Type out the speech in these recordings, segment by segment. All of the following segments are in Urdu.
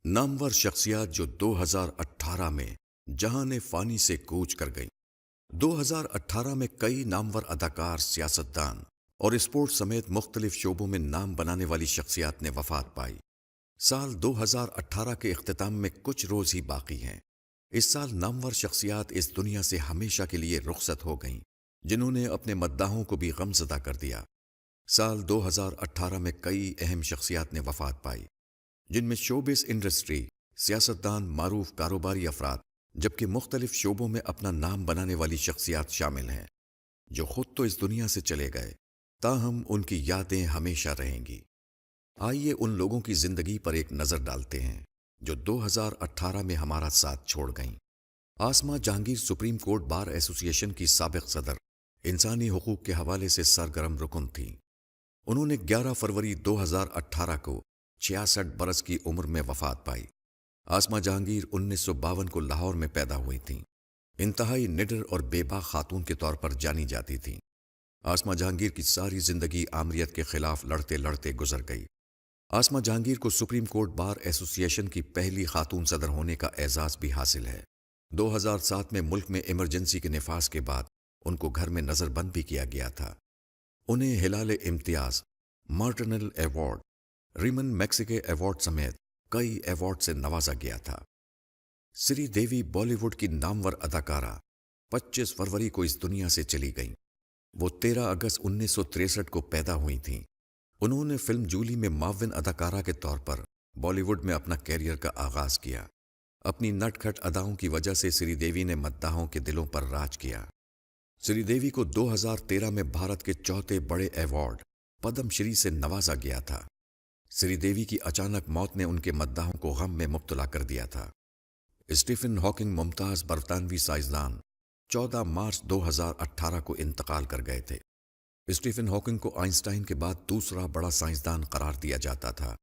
نامور شخصیات جو 2018 میں جہان فانی سے کوچ کر گئیں۔ 2018 میں کئی نامور اداکار، سیاستدان اور اسپورٹ سمیت مختلف شعبوں میں نام بنانے والی شخصیات نے وفات پائی۔ سال 2018 کے اختتام میں کچھ روز ہی باقی ہیں۔ اس سال نامور شخصیات اس دنیا سے ہمیشہ کے لیے رخصت ہو گئیں، جنہوں نے اپنے مداحوں کو بھی غمزدہ کر دیا۔ سال 2018 میں کئی اہم شخصیات نے وفات پائی، جن میں شوبز انڈسٹری، سیاستدان، معروف کاروباری افراد، جبکہ مختلف شعبوں میں اپنا نام بنانے والی شخصیات شامل ہیں، جو خود تو اس دنیا سے چلے گئے، تاہم ان کی یادیں ہمیشہ رہیں گی۔ آئیے ان لوگوں کی زندگی پر ایک نظر ڈالتے ہیں جو 2018 میں ہمارا ساتھ چھوڑ گئیں۔ آسما جہانگیر سپریم کورٹ بار ایسوسی ایشن کی سابق صدر، انسانی حقوق کے حوالے سے سرگرم رکن تھیں۔ انہوں نے 11 فروری 2018 کو 66 برس کی عمر میں وفات پائی۔ آسما جہانگیر 1952 کو لاہور میں پیدا ہوئی تھیں۔ انتہائی نڈر اور بے باک خاتون کے طور پر جانی جاتی تھیں۔ آسما جہانگیر کی ساری زندگی آمریت کے خلاف لڑتے لڑتے گزر گئی۔ آسما جہانگیر کو سپریم کورٹ بار ایسوسی ایشن کی پہلی خاتون صدر ہونے کا اعزاز بھی حاصل ہے۔ 2007 میں ملک میں ایمرجنسی کے نفاذ کے بعد ان کو گھر میں نظر بند بھی کیا گیا تھا۔ انہیں ہلال امتیاز، مارٹنل ایوارڈ، ریمن میکسیکے ایوارڈ سمیت کئی ایوارڈ سے نوازا گیا تھا۔ سری دیوی بالی ووڈ کی نامور اداکارہ 25 فروری کو اس دنیا سے چلی گئیں۔ وہ 13 اگست 1963 کو پیدا ہوئی تھیں۔ انہوں نے فلم جولی میں معاون اداکارہ کے طور پر بالی ووڈ میں اپنا کیریئر کا آغاز کیا۔ اپنی نٹ کھٹ اداؤں کی وجہ سے سری دیوی نے مداحوں کے دلوں پر راج کیا۔ سری دیوی کو 2013 میں بھارت کے چوتھے بڑے ایوارڈ پدم شری سے نوازا گیا تھا۔ سری دیوی کی اچانک موت نے ان کے مداحوں کو غم میں مبتلا کر دیا تھا۔ اسٹیفن ہاکنگ ممتاز برطانوی سائنسدان 14 مارچ 2018 کو انتقال کر گئے تھے۔ اسٹیفن ہاکنگ کو آئنسٹائن کے بعد دوسرا بڑا سائنسدان قرار دیا جاتا تھا۔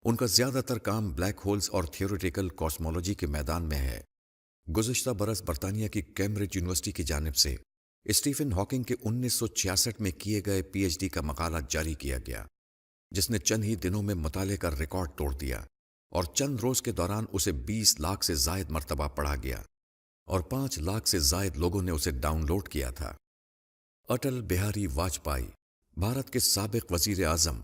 ان کا زیادہ تر کام بلیک ہولز اور تھیوریٹیکل کاسمولوجی کے میدان میں ہے۔ گزشتہ برس برطانیہ کی کیمبرج یونیورسٹی کی جانب سے اسٹیفن ہاکنگ کے 1966 میں کیے گئے پی ایچ ڈی کا مقالہ جاری کیا گیا، جس نے چند ہی دنوں میں مطالعے کا ریکارڈ توڑ دیا، اور چند روز کے دوران اسے 20 لاکھ سے زائد مرتبہ پڑھا گیا اور 5 لاکھ سے زائد لوگوں نے اسے ڈاؤن لوڈ کیا تھا۔ اٹل بہاری واجپئی، بھارت کے سابق وزیر اعظم،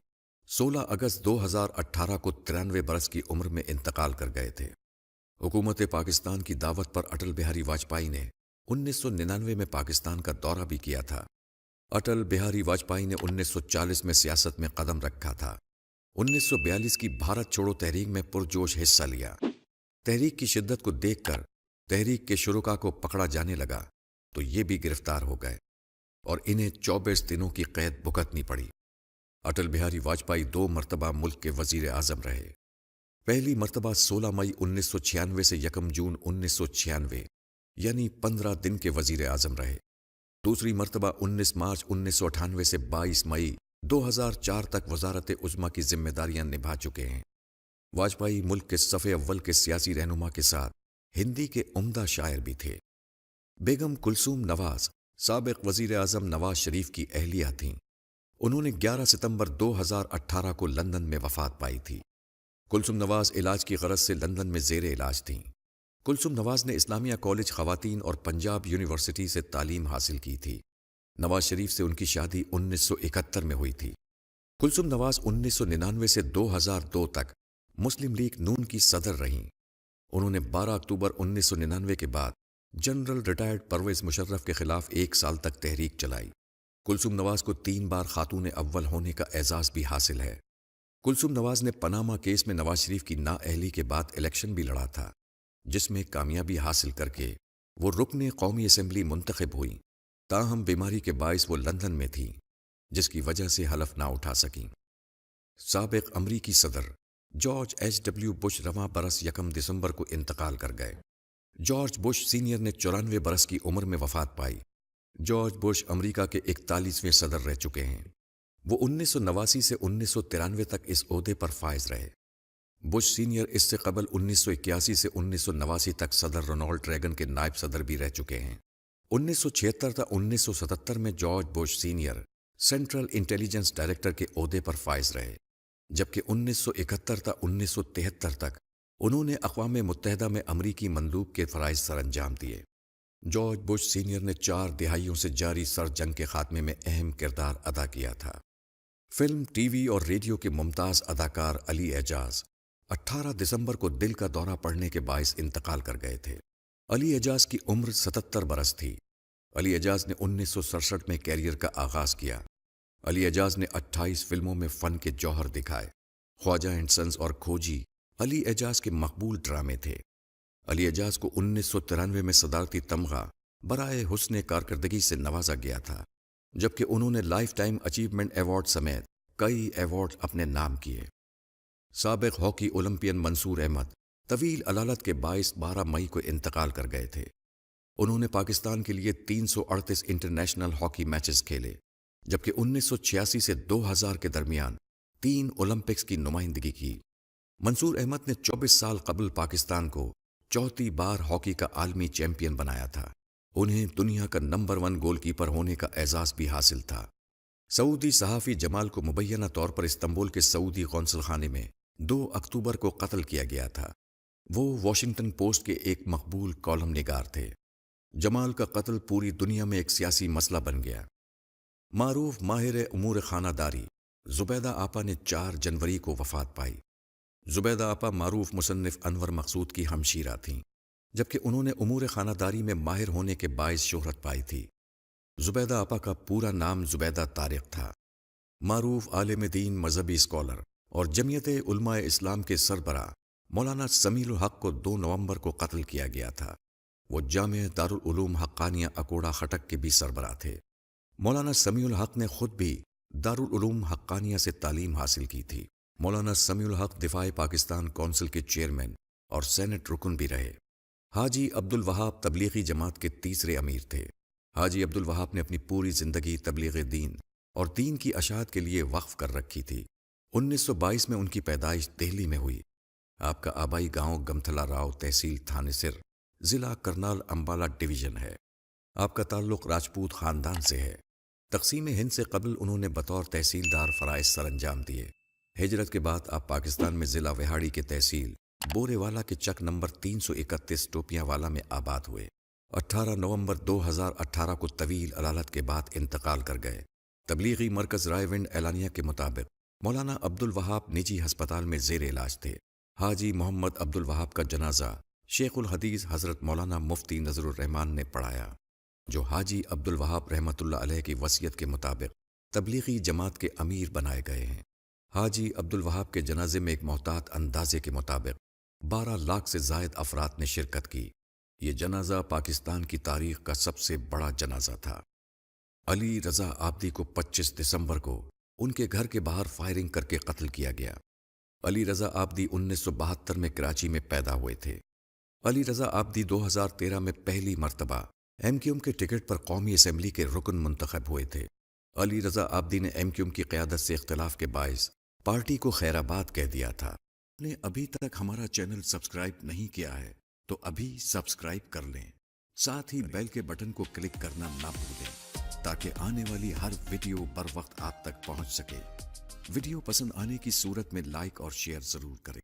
16 اگست 2018 کو 93 برس کی عمر میں انتقال کر گئے تھے۔ حکومت پاکستان کی دعوت پر اٹل بہاری واجپئی نے 1999 میں پاکستان کا دورہ بھی کیا تھا۔ اٹل بہاری واجپئی نے 1940 میں سیاست میں قدم رکھا تھا۔ 1942 کی بھارت چھوڑو تحریک میں پرجوش حصہ لیا۔ تحریک کی شدت کو دیکھ کر تحریک کے شرکاء کو پکڑا جانے لگا تو یہ بھی گرفتار ہو گئے اور انہیں 24 دنوں کی قید بھگتنی پڑی۔ اٹل بہاری واجپئی 2 مرتبہ ملک کے وزیر اعظم رہے۔ پہلی مرتبہ 16 مئی 1996 سے 1 جون 1996، یعنی 15 دن کے وزیر اعظم رہے۔ دوسری مرتبہ 19 مارچ 1998 سے 22 مئی 2004 تک وزارت عظمیٰ کی ذمہ داریاں نبھا چکے ہیں۔ واجپئی ملک کے صف اول کے سیاسی رہنما کے ساتھ ہندی کے عمدہ شاعر بھی تھے۔ بیگم کلثوم نواز سابق وزیر اعظم نواز شریف کی اہلیہ تھیں۔ انہوں نے 11 ستمبر 2018 کو لندن میں وفات پائی تھی۔ کلثوم نواز علاج کی غرض سے لندن میں زیر علاج تھیں۔ کلثوم نواز نے اسلامیہ کالج خواتین اور پنجاب یونیورسٹی سے تعلیم حاصل کی تھی۔ نواز شریف سے ان کی شادی 1971 میں ہوئی تھی۔ کلثوم نواز 1999 سے 2002 تک مسلم لیگ نون کی صدر رہیں۔ انہوں نے 12 اکتوبر 1999 کے بعد جنرل ریٹائرڈ پرویز مشرف کے خلاف 1 سال تک تحریک چلائی۔ کلثوم نواز کو 3 بار خاتون اول ہونے کا اعزاز بھی حاصل ہے۔ کلثوم نواز نے پاناما کیس میں نواز شریف کی نااہلی کے بعد الیکشن بھی لڑا تھا، جس میں کامیابی حاصل کر کے وہ رکن قومی اسمبلی منتخب ہوئیں، تاہم بیماری کے باعث وہ لندن میں تھیں، جس کی وجہ سے حلف نہ اٹھا سکیں۔ سابق امریکی صدر جارج ایچ ڈبلیو بش رواں برس 1 دسمبر کو انتقال کر گئے۔ جارج بش سینئر نے 94 برس کی عمر میں وفات پائی۔ جارج بش امریکہ کے 41ویں صدر رہ چکے ہیں۔ وہ 1989 سے 1993 تک اس عہدے پر فائز رہے۔ بش سینئر اس سے قبل 1981 سے 1989 تک صدر رونالڈ ریگن کے نائب صدر بھی رہ چکے ہیں۔ 1976 تا 1977 میں George Bush senior central intelligence director کے عہدے پر فائز رہے، جبکہ 1971 تا 1973 تک انہوں نے اقوام متحدہ میں امریکی مندوب کے فرائض سر انجام دیے۔ جارج بش سینئر نے 4 دہائیوں سے جاری سر جنگ کے خاتمے میں اہم کردار ادا کیا تھا۔ فلم، ٹی وی اور ریڈیو کے ممتاز اداکار علی اعجاز 18 دسمبر کو دل کا دورہ پڑنے کے باعث انتقال کر گئے تھے۔ علی اعجاز کی عمر 77 برس تھی۔ علی اعجاز نے 1967 میں کیریئر کا آغاز کیا۔ علی اعجاز نے 28 فلموں میں فن کے جوہر دکھائے۔ خواجہ اینڈ سنز اور کھوجی علی اعجاز کے مقبول ڈرامے تھے۔ علی اعجاز کو 1993 میں صدارتی تمغہ برائے حسن کارکردگی سے نوازا گیا تھا، جبکہ انہوں نے لائف ٹائم اچیومنٹ ایوارڈ سمیت کئی ایوارڈ اپنے نام کیے۔ سابق ہاکی اولمپئن منصور احمد طویل علالت کے باعث 12 مئی کو انتقال کر گئے تھے۔ انہوں نے پاکستان کے لیے 338 انٹرنیشنل ہاکی میچز کھیلے، جبکہ 1986 سے 2000 کے درمیان 3 اولمپکس کی نمائندگی کی۔ منصور احمد نے 24 سال قبل پاکستان کو چوتھی بار ہاکی کا عالمی چیمپئن بنایا تھا۔ انہیں دنیا کا نمبر 1 گول کیپر ہونے کا اعزاز بھی حاصل تھا۔ سعودی صحافی جمال کو مبینہ طور پر استنبول کے سعودی قونصل خانے میں 2 اکتوبر کو قتل کیا گیا تھا۔ وہ واشنگٹن پوسٹ کے ایک مقبول کالم نگار تھے۔ جمال کا قتل پوری دنیا میں ایک سیاسی مسئلہ بن گیا۔ معروف ماہر امور خانہ داری زبیدہ آپا نے 4 جنوری کو وفات پائی۔ زبیدہ آپا معروف مصنف انور مقصود کی ہمشیرہ تھیں، جبکہ انہوں نے امور خانہ داری میں ماہر ہونے کے باعث شہرت پائی تھی۔ زبیدہ آپا کا پورا نام زبیدہ طارق تھا۔ معروف عالم دین، مذہبی اسکالر اور جمعیت علماء اسلام کے سربراہ مولانا سمیع الحق کو 2 نومبر کو قتل کیا گیا تھا۔ وہ جامع دارالعلوم حقانیہ اکوڑا خٹک کے بھی سربراہ تھے۔ مولانا سمیع الحق نے خود بھی دارالعلوم حقانیہ سے تعلیم حاصل کی تھی۔ مولانا سمیع الحق دفاع پاکستان کونسل کے چیئرمین اور سینٹ رکن بھی رہے۔ حاجی عبدالوہاب تبلیغی جماعت کے تیسرے امیر تھے۔ حاجی عبدالوہاب نے اپنی پوری زندگی تبلیغ دین اور دین کی اشاعت کے لیے وقف کر رکھی تھی۔ 1922 میں ان کی پیدائش دہلی میں ہوئی۔ آپ کا آبائی گاؤں گمتھلا راؤ، تحصیل تھانے سر، ضلع کرنال امبالہ ڈویژن ہے۔ آپ کا تعلق راجپوت خاندان سے ہے۔ تقسیم ہند سے قبل انہوں نے بطور تحصیلدار فرائض سر انجام دیے۔ ہجرت کے بعد آپ پاکستان میں ضلع وہاڑی کے تحصیل بورے والا کے چک نمبر 331 ٹوپیاں والا میں آباد ہوئے۔ 18 نومبر 2018 کو طویل علالت کے بعد انتقال کر گئے۔ تبلیغی مرکز رائے ونڈ اعلانیہ کے مطابق مولانا عبدالوہاب نجی ہسپتال میں زیر علاج تھے۔ حاجی محمد عبدالوہاب کا جنازہ شیخ الحدیث حضرت مولانا مفتی نذر الرحمان نے پڑھایا، جو حاجی عبدالوہاب رحمۃ اللہ علیہ کی وصیت کے مطابق تبلیغی جماعت کے امیر بنائے گئے ہیں۔ حاجی عبدالوہاب کے جنازے میں ایک محتاط اندازے کے مطابق 12 لاکھ سے زائد افراد نے شرکت کی۔ یہ جنازہ پاکستان کی تاریخ کا سب سے بڑا جنازہ تھا۔ علی رضا آبدی کو 25 دسمبر کو ان کے گھر کے باہر فائرنگ کر کے قتل کیا گیا۔ علی رضا آبدی 1972 میں کراچی میں پیدا ہوئے تھے۔ علی رضا آبدی 2013 میں پہلی مرتبہ ایم کیو ایم کے ٹکٹ پر قومی اسمبلی کے رکن منتخب ہوئے تھے۔ علی رضا آبدی نے ایم کیو ایم کی قیادت سے اختلاف کے باعث پارٹی کو خیرآباد کہہ دیا تھا۔ نے ابھی تک ہمارا چینل سبسکرائب نہیں کیا ہے تو ابھی سبسکرائب کر لیں، ساتھ ہی بیل کے بٹن کو کلک کرنا نہ بھولیں تاکہ آنے والی ہر ویڈیو بر وقت آپ تک پہنچ سکے۔ ویڈیو پسند آنے کی صورت میں لائک اور شیئر ضرور کریں۔